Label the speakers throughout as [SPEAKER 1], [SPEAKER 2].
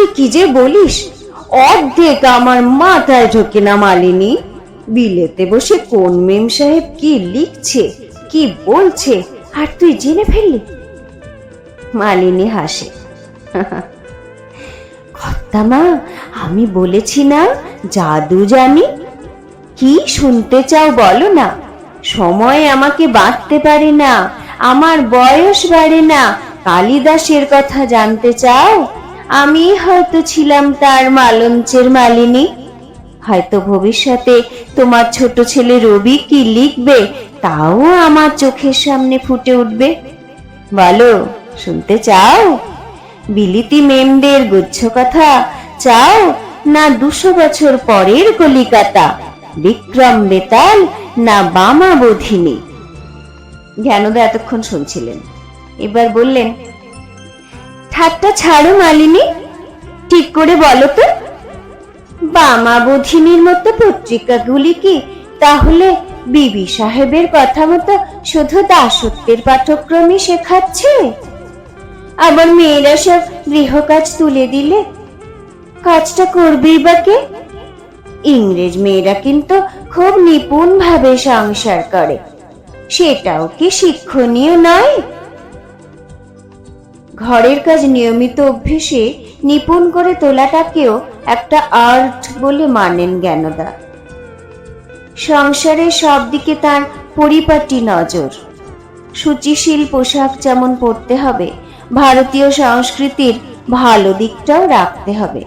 [SPEAKER 1] তুই কি যে বলিস, অর্ধেক আমার মাথায় ঢোকে না মালিনী। বিলেতে বসে কোন মেম সাহেব কি লিখছে, কি বলছে, আর তুই জেনে ফেললি? মালিনী হাসে। কর্তামা, আমি বলেছি না জাদু জানি। কি শুনতে চাও বলো না। সময় আমাকে বাঁধতে পারে না, আমার বয়স বাড়ে না। কালিদাসের কথা জানতে চাও? আমি হয়তো ছিলাম তার মালঞ্চের মালিনী। হয়তো ভবিষ্যতে তোমার ছোট ছেলে রবি কি লিখবে তাও আমার চোখের সামনে ফুটে উঠবে। বলো, শুনতে চাও? বিলিতি মেমদের গুচ্ছ কথা চাও, না 200 বছর পরের কলিকাতা, বিক্রম বেতাল না বামা বোধিনী? জ্ঞানদা এতক্ষণ শুনছিলেন, এবার বললেন, ঠাট্টা ছাড়ো মালিনী, ঠিক করে বলো তো, বামা বোধিনীর মতো পত্রিকাগুলি কি তাহলে বিবি সাহেবের কথা মতো শুধু দাসত্বের পাঠ্যক্রমই শেখাচ্ছে? আবার মেয়েরা সব গৃহকাজ তুলে দিলে কাজটা করবেই বা কে? ইংরেজ মেয়েরা কিন্তু খুব নিপুণ ভাবে সংসার করে, সেটাও কি শিক্ষণীয় নয়? ঘরের কাজ নিয়মিত অভ্যেসে নিপুণ করে তোলাটাকেও একটা আর্ট বলে মানেন জ্ঞানদা। সংসারের সব দিকে তার পরিপাটি নজর। শুচিশীল পোশাক যেমন পরতে হবে, ভারতীয় সংস্কৃতির ভালো দিকটাও রাখতে হবে,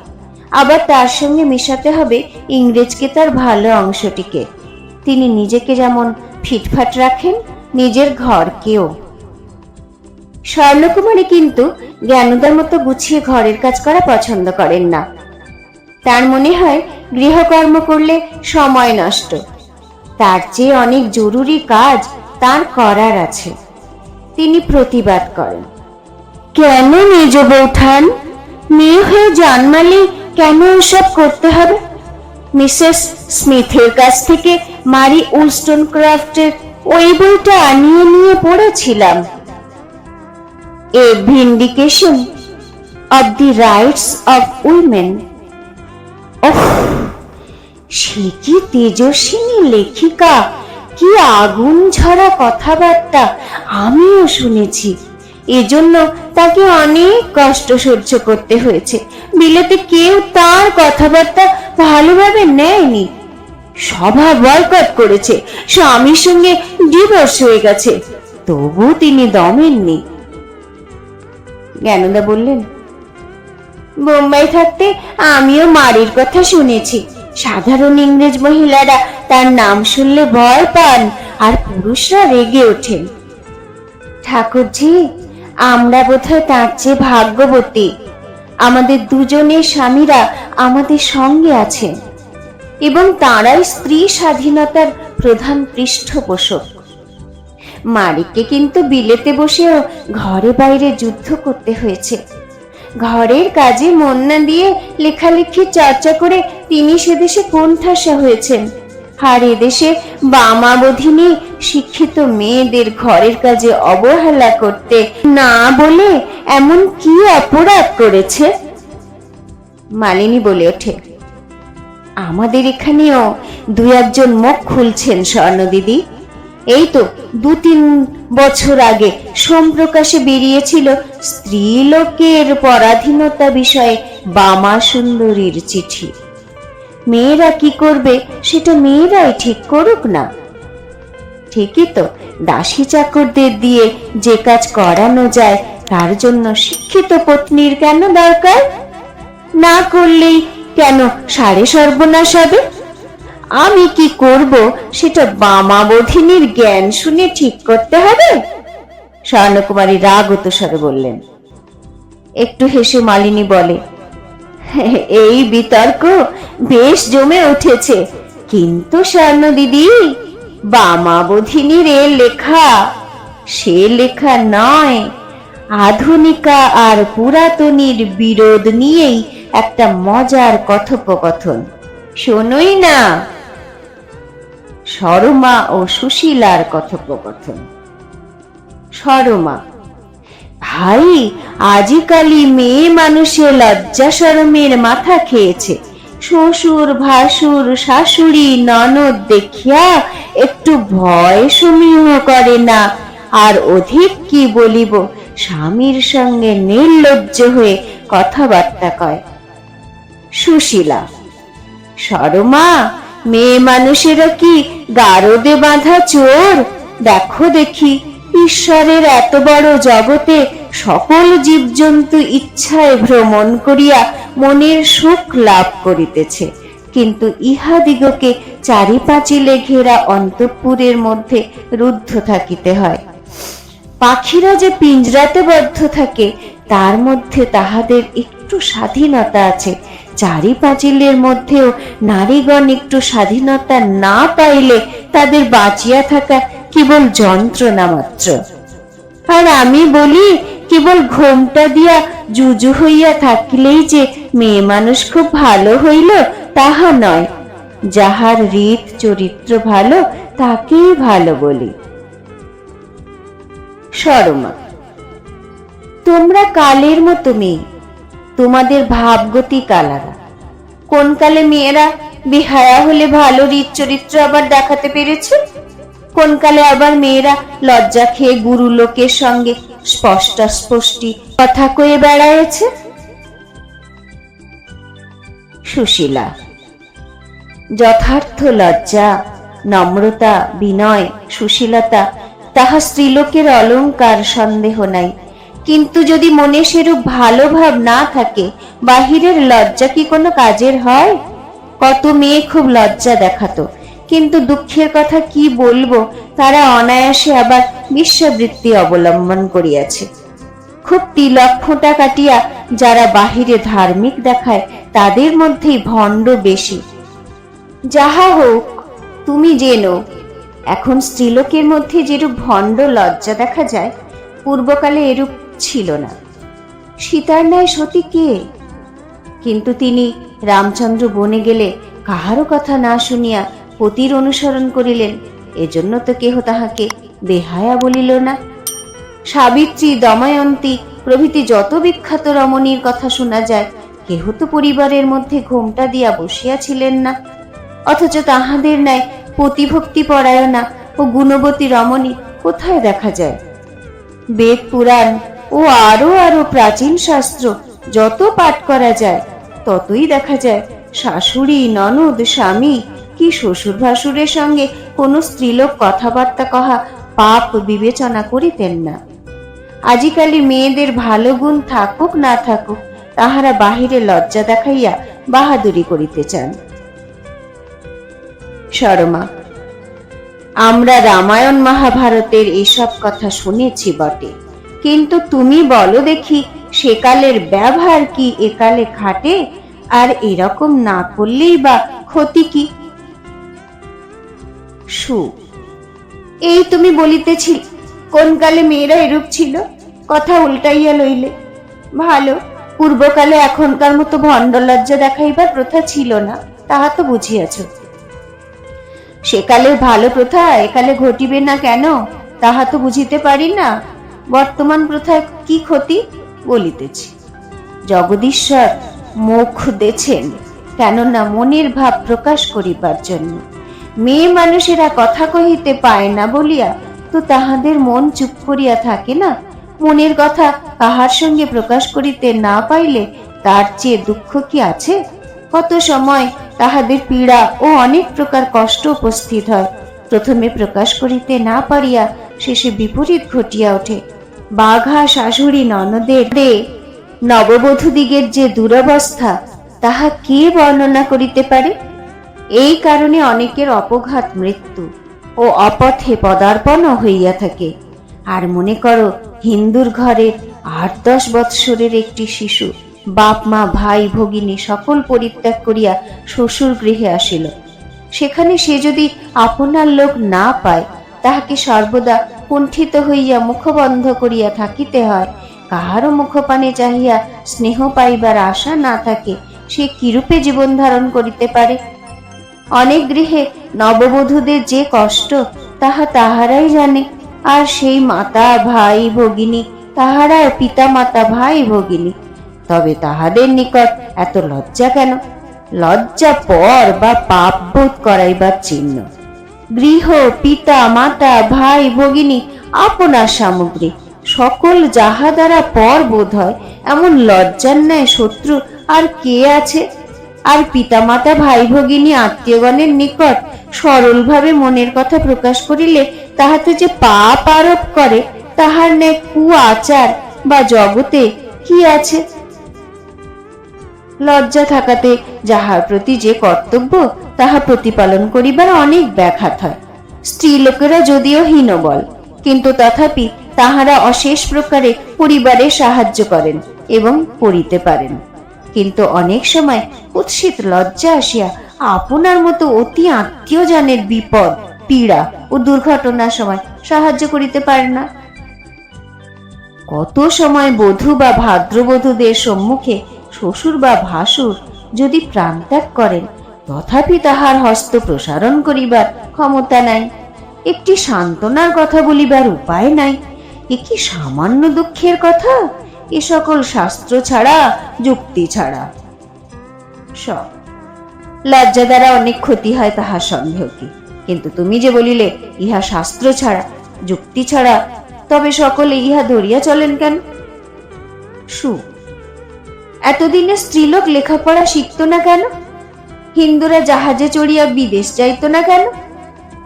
[SPEAKER 1] আবার তার সঙ্গে মেশাতে হবে ইংরেজকে, তার ভালো অংশটিকে। তিনি নিজেকে যেমন ফিটফাট রাখেন, নিজের ঘরকেও। স্বর্ণকুমারী কিন্তু জ্ঞানদার মতো গুছিয়ে ঘরের কাজ করা পছন্দ করেন না। তার মনে হয় গৃহকর্ম করলে সময় নষ্ট, তার চেয়ে অনেক জরুরি কাজ তার করার আছে। তিনি প্রতিবাদ করেন, কেন মেজ বৌঠান, মেয়ে হয়ে জন্মালে কেন এসব করতে হবে? মিসেস স্মিথের কাছ থেকে মারি উলস্টনক্রাফটের ওই বইটা আনিয়ে নিয়ে পড়েছিলাম, a vindication of the rights of women. ওহ, সে কি তেজস্বিনী লেখিকা, কি আগুন ঝরা কথাবার্তা আমিও শুনেছি। এজন্য তাকে অনেক কষ্ট সহ্য করতে হয়েছে। বিলেতে কেউ তার কথাবার্তা ভালোভাবে নেয়নি, সভা বয়কট করেছে, স্বামীর সঙ্গে ডিভোর্স হয়ে গেছে, তবু তিনি দমেননি। জ্ঞানদা বললেন, বোম্বাই থাকতে আমিও মারির কথা শুনেছি। সাধারণ ইংরেজ মহিলারা তার নাম শুনলে ভয় পান, আর পুরুষরা রেগে ওঠেন। ঠাকুরজি, আমরা বোধহয় তার চেয়ে ভাগ্যবতী। আমাদের দুজনের স্বামীরা আমাদের সঙ্গে আছেন, এবং তারাই স্ত্রী স্বাধীনতার প্রধান পৃষ্ঠপোষক। মারিকে কিন্তু বিলেতে বসেও ঘরে বাইরে যুদ্ধ করতে হয়েছে। ঘরের কাজে মন না দিয়ে লেখালেখি চর্চা করে তিনি সেদেশে কোণঠাসা হয়েছেন, আর এদেশে বামাবোধিনী শিক্ষিত মেয়েদের ঘরের কাজে অবহেলা করতে না বলে এমন কি অপরাধ করেছে? মালিনী বলে ওঠে, আমাদের এখানেও 2-1 মুখ খুলছেন স্বর্ণ দিদি। এই তো 2-3 বছর আগে সোমপ্রকাশে বেরিয়েছিল স্ত্রীলোকের পরাধীনতা বিষয়ে বামা সুন্দরীর চিঠি। মেয়েরা কি করবে সেটা মেয়েরাই ঠিক করুক না। ঠিকই তো, দাসী চাকরদের দিয়ে যে কাজ করানো যায় তার জন্য শিক্ষিত পত্নীর কেন দরকার? না করলেই কেন সারে সর্বনাশ হবে? আমি কি করব সেটা বামাবোধিনীর জ্ঞান শুনে ঠিক করতে হবে? স্বর্ণকুমারী রাগত স্বরে বললেন। একটু হেসে মালিনী বলে, এই বিতর্ক বেশ জমে উঠেছে, কিন্তু স্বর্ণ দিদি, বামাবোধিনীর এ লেখা সে লেখা নয়। আধুনিকা আর পুরাতনীর বিরোধ নিয়েই একটা মজার কথোপকথন, শোনোই না। সরমা ও সুশীলার কথোপকথন। সরমা, ভাই, আজিকালি মেয়ে মানুষের লজ্জা শরমের মাথা খেয়েছে। শ্বশুর ভাসুর শাশুড়ি ননদ দেখিয়া একটু ভয় সমীহ করে না। আর অধিক কি বলিব, স্বামীর সঙ্গে নির্লজ্জ হয়ে কথাবার্তা কয়। সুশীলা: সরমা, মেয়ে মানুষেরা কি গারদে বাঁধা চোর? দেখো দেখি, ঈশ্বরের এত বড় জগতে সকল জীবজন্তু ইচ্ছায় ভ্রমণ করিয়া মনের সুখ লাভ করিতেছে, কিন্তু ইহাদিগকে চারিপাঁচিলে ঘেরা অন্তঃপুরের মধ্যে রুদ্ধ থাকিতে হয়। পাখিরা যে পিঞ্জরাতে বদ্ধ থাকে, তার মধ্যে তাহাদের একটু স্বাধীনতা আছে। চারিপাঁচিলের মধ্যেও নারীগণ একটু স্বাধীনতা না পাইলে তাদের বাঁচিয়া থাকা কেবল যন্ত্রণা মাত্র। আর আমি বলি, কেবল ঘোমটা দিয়া জুজু হইয়া থাকিলেই যে মেয়ে মানুষ খুব ভালো হইল, তাহা নয়। যাহার রীত চরিত্র ভালো, তাকেই ভালো বলি। সরমা: তোমরা কালের মতো মেয়ে, তোমাদের ভাবগতিক আলাদা। কোন কালে মেয়েরা বেহায়া হলে ভালো রীত চরিত্র আবার দেখাতে পেরেছে, কোন কালে আবার মেয়েরা লজ্জা খেয়ে গুরু লোকের সঙ্গে স্পষ্টাস্পষ্টি কথা কয়ে বেড়ায়েছে। সুশীলা: যথার্থ লজ্জা, নম্রতা, বিনয়, সুশীলতা তাহা স্ত্রীলোকের অলংকার, সন্দেহ নাই। কিন্তু যদি মনে সেরূপ ভালো ভাব না থাকে, বাহিরের লজ্জা কি কোনো কাজের হয়? কত মেয়ে খুব লজ্জা দেখাতো, কিন্তু দুঃখের কথা কি বলবো, তারা অনায়াসে আবার বিশ্বাবৃত্তি অবলম্বন করিয়াছে। খুব তিলক ফোঁটা কাটিয়া যারা বাহিরে ধার্মিক দেখায়, তাদের মধ্যেই ভণ্ড বেশি। যাহা হোক, তুমি জেনো, এখন স্ত্রীলোকের মধ্যে যেরূপ ভণ্ড লজ্জা দেখা যায়, পূর্বকালে এরূপ ছিল না। সীতার ন্যায় সতী কে? কিন্তু তিনি রামচন্দ্র বনে গেলে কাহারও কথা না শুনিয়া পতির অনুসরণ করিলেন, এজন্য তো কেহ তাহাকে বেহায়া বলিল না। সাবিত্রী, দময়ন্তী প্রভৃতি যত বিখ্যাত রমণীর কথা শোনা যায়, কেহ তো পরিবারের মধ্যে ঘোমটা দিয়া বসিয়াছিলেন না। অথচ তাহাদের ন্যায় পতিভক্তি পরায়ণা ও গুণবতী রমণী কোথায় দেখা যায়? বেদ পুরাণ ও আরো আরো প্রাচীন শাস্ত্র যত পাঠ করা যায়, ততই দেখা যায় শাশুড়ি, ননদ, স্বামী কি শ্বশুর ভাসুরের সঙ্গে কোনো স্ত্রীলোক কথাবার্তা কহা পাপ বিবেচনা করিতেন না। আজিকালি মেয়েদের ভালো গুণ থাকুক না থাকুক, তাহারা বাহিরে লজ্জা দেখাইয়া বাহাদুরি করিতে চান। শর্মা: আমরা রামায়ণ মহাভারতের এসব কথা শুনেছি বটে, কিন্তু তুমি বলো দেখি, সেকালের ব্যবহার কি একালে খাটে? আর এরকম না করলেই বা ক্ষতি কি? সু: এই তুমি বলিতেছি কোন কালে মেয়েরা এরূপ ছিল, কথা উল্টাইয়া লইলে। ভালো, পূর্বকালে এখনকার মতো ভণ্ড লজ্জা দেখাইবার প্রথা ছিল না, তাহা তো বুঝিয়াছ। সেকালের ভালো প্রথা একালে ঘটিবে না কেন, তাহা তো বুঝিতে পারি না। বর্তমান প্রথায় কি ক্ষতি বলিতেছি। জগদীশ্বর মুখ দেছেন, কেননা মনের ভাব প্রকাশ করিবার জন্য। মেয়ে মানুষেরা কথা কহিতে পায় না বলিয়া তো তাহাদের মন চুপ করিয়া থাকে না। মনের কথা কাহার সঙ্গে প্রকাশ করিতে না পাইলে তার চেয়ে দুঃখ কি আছে? কত সময় তাহাদের পীড়া ও অনেক প্রকার কষ্ট উপস্থিত হয়। প্রথমে প্রকাশ করিতে না পারিয়া শেষে বিপরীত ঘটিয়া ওঠে। বাঘা শাশুড়ি ননদের নববধূদিগের যে দুরবস্থা, তাহা কে বর্ণনা করিতে পারে? এই কারণে অনেকের অপঘাত, মৃত্যু ও অপথে পদার্পণও হইয়া থাকে। আর মনে করো, হিন্দুর ঘরে 8-10 বৎসরের একটি শিশু বাপ মা ভাই ভগিনী সকল পরিত্যাগ করিয়া শ্বশুর গৃহে আসিল। সেখানে সে যদি আপনার লোক না পায়, তাহাকে সর্বদা কুণ্ঠিত হইয়া মুখ বন্ধ করিয়া থাকিতে হয়। কাহারও মুখপানে চাহিয়া স্নেহ পাইবার আশা না থাকে, সে কিরূপে জীবন ধারণ করিতে পারে? অনেক গৃহে নববধূদের যে কষ্ট, তাহা তাহারাই জানে। আর সেই মাতা ভাই ভগিনী তাহারাও পিতা মাতা ভাই ভগিনী, তবে তাহাদের নিকট এত লজ্জা কেন? লজ্জা পর বা পাপ বোধ করাইবার চিহ্ন। গৃহ, পিতা মাতা ভাই ভগিনী আপনার সামগ্রী, সকল যাহা দ্বারা পর বোধ হয়, এমন লজ্জার ন্যায় শত্রু আর কে আছে? আর পিতামাতা ভাই ভগিনী আত্মীয়গণের নিকট সরলভাবে মনের কথা প্রকাশ করিলে তাহাতে যে পাপ আরোপ করে, তাহার ন্যায় কু আচার বা জগতে কি আছে? লজ্জা থাকাতে যাহার প্রতি যে কর্তব্য তাহা প্রতিপালন করিবার অনেক ব্যাঘাত হয়। স্ত্রী লোকেরা যদিও হীনবল, কিন্তু তথাপি তাহারা অশেষ প্রকারে পরিবারে সাহায্য করেন এবং করিতে পারেন। কিন্তু অনেক সময় কুৎসিত লজ্জা আসিয়া আপনার মতো অতি আত্মীয়জনের বিপদ, পীড়া ও দুর্ঘটনার সময় সাহায্য করিতে পারে না। কত সময় বধূ বা ভাদ্রবধূদের সম্মুখে শ্বশুর বা ভাসুর যদি প্রাণত্যাগ করেন, তথাপি তাহার হস্ত প্রসারণ করিবার ক্ষমতা নাই, একটি সান্ত্বনার কথা বলিবার উপায় নাই। এ কি সামান্য দুঃখের কথা? এ সকল শাস্ত্র ছাড়া, যুক্তি ছাড়া। সব লজ্জা দ্বারা অনেক ক্ষতি হয়, তাহার সন্দেহ কি? কিন্তু তুমি যে বলিলে ইহা শাস্ত্র ছাড়া, যুক্তি ছাড়া, তবে সকলে ইহা ধরিয়া চলেন কেন? এতদিনে স্ত্রীলোক লেখাপড়া শিখত না কেন? হিন্দুরা জাহাজে চড়িয়া বিদেশ যাইত না কেন?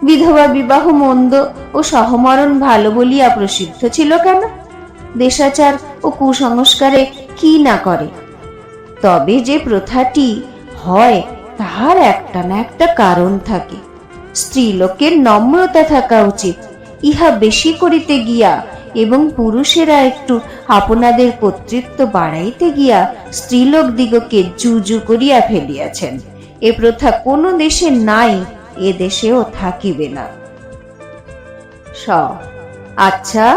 [SPEAKER 1] বিধবা বিবাহ মন্দ ও সহমরণ ভালো বলিয়া প্রসিদ্ধ ছিল কেন? দেশাচার ও কুসংস্কারে কি না করে? তবে যে প্রথাটি হয়, তাহার একটা না একটা কারণ থাকে। স্ত্রীলোকের নম্রতা থাকা উচিত। ইহা বেশি করিতে গিয়া এবং পুরুষেরা একটু আপনাদের কর্তৃত্ব বাড়াইতে গিয়া স্ত্রীলোক দিগকে জুজু করিয়া ফেলিয়াছেন। এ প্রথা কোন দেশে নাই, এ দেশেও থাকিবে না। আচ্ছা,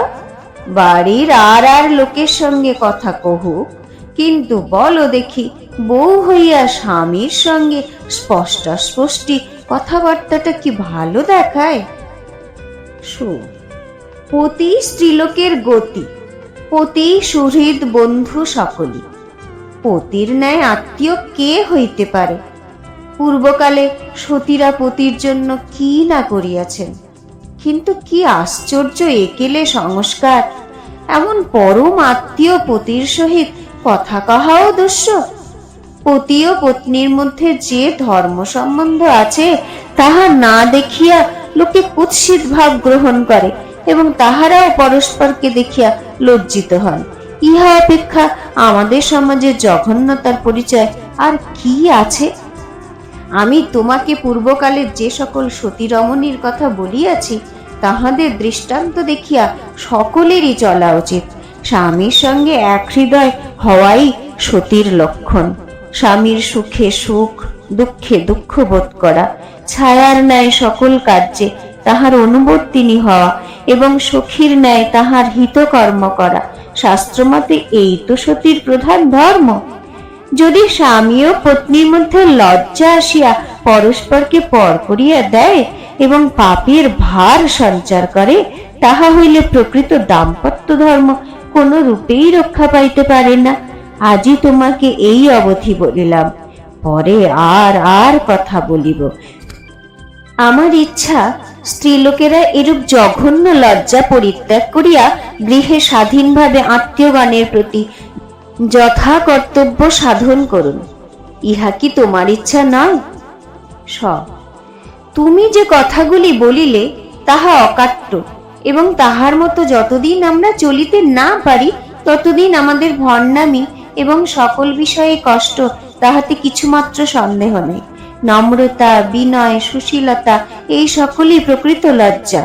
[SPEAKER 1] বাড়ির আর আর লোকের সঙ্গে কথা কহুক, কিন্তু বলো দেখি, বউ হইয়া স্বামীর সঙ্গে স্পষ্টাস্পষ্টি কথাবার্তাটা কি ভালো দেখায়? পতি স্ত্রীলোকের গতি, পতি সুহৃদ বন্ধু সকলই। পতির ন্যায় আত্মীয় কে হইতে পারে? পূর্বকালে সতীরা পতির জন্য কি না করিয়াছেন, কিন্তু কি আশ্চর্য একেলে সংস্কার! এমন পরম আত্মীয় পতির সহিত কথা কহাও দস্য। পতি ও পত্নীর মধ্যে যে ধর্ম সম্বন্ধ আছে, তাহা না দেখিয়া লোকে কুৎসিত ভাব গ্রহণ করে এবং তাহারাও পরস্পরকে দেখিয়া লজ্জিত হন। ইহা অপেক্ষা আমাদের সমাজে জঘন্যতার পরিচয় আর কি আছে? আমি তোমাকে পূর্বকালের যে সকল সতী রমণীর কথা বলিয়াছি, তাহাদের দৃষ্টান্ত দেখিয়া সকলেরই চলা উচিত। স্বামীর সঙ্গে এক হৃদয় হওয়াই সতীর লক্ষণ। স্বামীর সুখে সুখ, দুঃখে দুঃখ বোধ করা, ছায়ার ন্যায় সকল কার্যে তাহার অনুবর্তিনী হওয়া এবং সখীর ন্যায় তাহার হিতকর্ম করা, শাস্ত্রমতে এই তো সতীর প্রধান ধর্ম। যদি স্বামী ও পত্নীর মধ্যে লজ্জা আসিয়া পরস্পরকে পর করিয়া দেয় এবং পাপের ভার সঞ্চার করে, তাহা হইলে প্রকৃত দাম্পত্য ধর্ম কোন রূপেই রক্ষা পাইতে পারে না। আজই তোমাকে এই অবধি বলিলাম, পরে আর আর কথা বলিব। আমার ইচ্ছা স্ত্রীলোকেরা এরূপ জঘন্য লজ্জা পরিত্যাগ করিয়া গৃহে স্বাধীনভাবে আত্মীয়গণের প্রতি যথা কর্তব্য সাধন করুন। ইহা কি তোমার ইচ্ছা নয়? তুমি যে কথাগুলি বলিলে তাহা অকাট্য, এবং তাহার মতো যতদিন আমরা চলিতে না পারি, ততদিন আমাদের ভণ্ডামি এবং সকল বিষয়ে কষ্ট, তাহাতে কিছুমাত্র সন্দেহ নেই। নম্রতা, বিনয়, সুশীলতা এই সকলই প্রকৃত লজ্জা।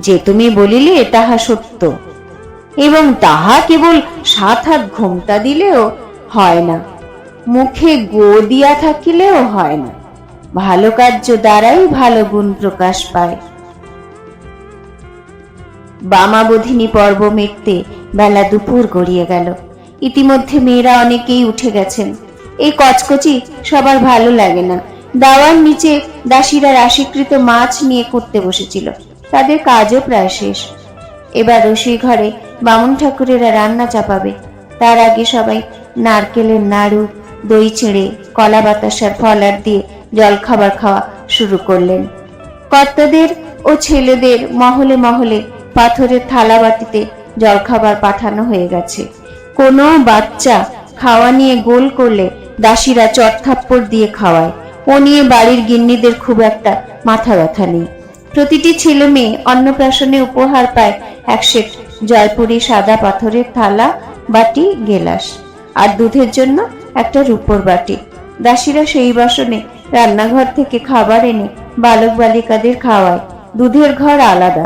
[SPEAKER 1] যে তুমি বলিলে তাহা সত্য, এবং তাহা কেবল 7 হাত ঘোমটা দিলেও হয় না, মুখে গো দিয়া থাকিলেও হয় না। ভালো কার্য দ্বারাই ভালো গুণ প্রকাশ পায়। বামাবোধিনী পর্ব মিটতে বেলা দুপুর গড়িয়ে গেল। ইতিমধ্যে মেয়েরা অনেকেই উঠে গেছেন। এই কচকচি সবার ভালো লাগে না। দাওয়ার নিচে দাসীরা রাশিকৃত মাছ নিয়ে করতে বসেছিল। তাদের কাজও প্রায় শেষ। এবার রসুই ঘরে বামুন ঠাকুরেরা রান্না চাপাবে। তার আগে সবাই নারকেলের নাড়ু, দই ছিঁড়ে, কলা বাতাসার ফলার দিয়ে জলখাবার খাওয়া শুরু করলেন। কর্তাদের ও ছেলেদের মহলে মহলে পাথরের থালা বাটিতে জলখাবার পাঠানো হয়ে গেছে। কোনো বাচ্চা খাওয়া নিয়ে গোল করলে দাসীরা চড়থাপ্পড় দিয়ে খাওয়ায়। ও নিয়ে বাড়ির গিন্নিদের খুব একটা মাথা ব্যথা নেই। প্রতিটি ছেলে মেয়ে অন্নপ্রাশনে উপহার পায় এক সেট জয়পুরি সাদা পাথরের থালা, বাটি, গেলাস, আর দুধের জন্য একটা রূপোর বাটি। দাসীরা সেই বাসনে রান্নাঘর থেকে খাবার এনে বালক বালিকাদের খাওয়ায়। দুধের ঘর আলাদা।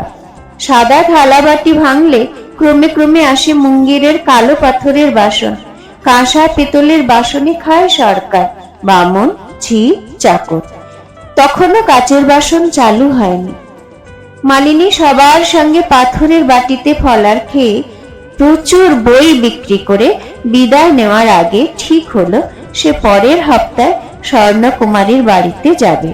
[SPEAKER 1] সাদা থালা বাটি ভাঙলে ক্রমে ক্রমে আসে মুঙ্গেরের কালো পাথরের বাসন। কাঁসা পেতলের বাসনে খায় সরকার, বামন, ঝি, চাকর। তখনও কাচের বাসন চালু হয়নি। মালিনী সবার সঙ্গে পাথরের বাটিতে ফলার খেয়ে প্রচুর বই বিক্রি করে বিদায় নেওয়ার আগে ঠিক হলো সে পরের হপ্তায় স্বর্ণকুমারীর বাড়িতে যাবে।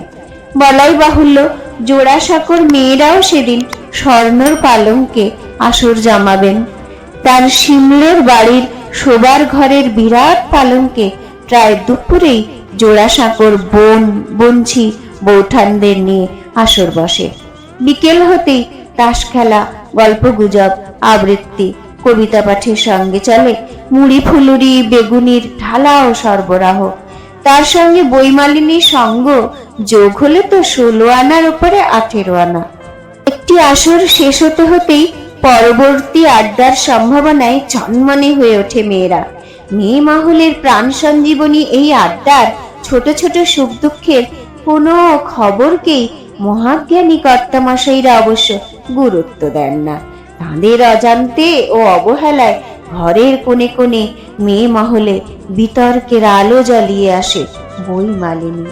[SPEAKER 1] বলাই বাহুল্য, জোড়াসাঁকোর মেয়েরাও সেদিন স্বর্ণর পালঙ্কে আসর জামাবেন। তার সিমলের বাড়ির শোবার ঘরের বিরাট পালঙ্কে প্রায় দুপুরেই জোড়াসাঁকোর বোন, বঞ্ছি, বৌঠানদের নিয়ে আসর বসে। বিকেল হতেই তাস খেলা, গল্প গুজব, আবৃত্তি, কবিতা পাঠের সঙ্গে চলে মুড়ি ফুলুরি, বেগুনির ঢালাও সরবরাহ। তার সঙ্গে বইমালিনীর সঙ্গ যোগ হলে তো 16 আনার উপরে 18 আনা। একটি আসর শেষ হতে হতেই পরবর্তী আড্ডার সম্ভাবনায় চনমনে হয়ে ওঠে মেয়েরা। মেয়ে মহলের প্রাণ সঞ্জীবনী এই আড্ডার ছোট ছোট সুখ দুঃখের কোনো খবরকেই মহাজ্ঞানী কর্তামশাইরা অবশ্য গুরুত্ব দেন না। তাঁদের অজান্তে ও অবহেলায় ঘরের কোণে কোণে মেয়ে মহলে বিতর্কের আলো জ্বালিয়ে আসে বইমালিনী।